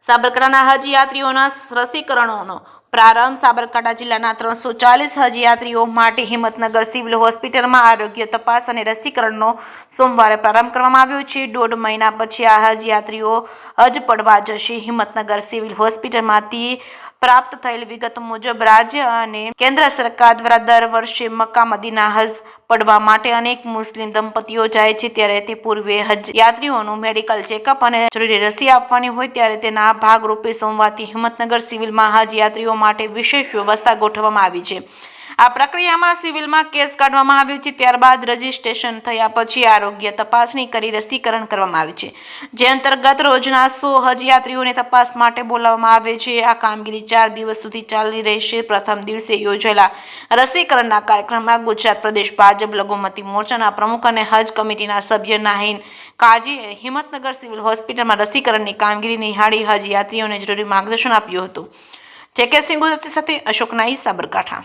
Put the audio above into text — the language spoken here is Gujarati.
સાબરકાંઠાના હજ યાત્રીઓના રસીકરણોનો પ્રારંભ. સાબરકાંઠા જિલ્લાના 340 હજ યાત્રીઓ માટે હિંમતનગર સિવિલ હોસ્પિટલમાં આરોગ્ય તપાસ અને રસીકરણનો સોમવારે પ્રારંભ કરવામાં આવ્યો છે. 1.5 મહિના પછી આ હજ યાત્રીઓ હજ પડવા જશે. હિંમતનગર સિવિલ હોસ્પિટલમાંથી પ્રાપ્ત થયેલ વિગત મુજબ રાજ્ય અને કેન્દ્ર સરકાર દ્વારા દર વર્ષે મક્કા મદીના હજ પડવા માટે અનેક મુસ્લિમ દંપતીઓ જાય છે. ત્યારે તે પૂર્વે હજ યાત્રીઓનું મેડિકલ ચેકઅપ અને જરૂરી રસી આપવાની હોય ત્યારે તેના ભાગરૂપે સોમવારથી હિંમતનગર સિવિલમાં હજ યાત્રીઓ માટે વિશેષ વ્યવસ્થા ગોઠવવામાં આવી છે. આ પ્રક્રિયામાં સિવિલમાં કેસ કાઢવામાં આવ્યો છે. ત્યારબાદ રજીસ્ટ્રેશન થયા પછી આરોગ્ય તપાસણી કરી રસીકરણ કરવામાં આવે છે, જે અંતર્ગત રોજના 100 હજ યાત્રીઓને તપાસ માટે બોલાવવામાં આવે છે. આ કામગીરી 4 દિવસ સુધી ચાલી રહેશે. પ્રથમ દિવસે યોજાયેલા રસીકરણના કાર્યક્રમમાં ગુજરાત પ્રદેશ ભાજપ લઘુમતી મોરચાના પ્રમુખ અને હજ કમિટીના સભ્ય નાહિન કાજીએ હિંમતનગર સિવિલ હોસ્પિટલમાં રસીકરણની કામગીરી નિહાળી હજ યાત્રીઓને જરૂરી માર્ગદર્શન આપ્યું હતું. જે કે સિંહ ગુજરાતી સાથે અશોક નાઈ, સાબરકાંઠા.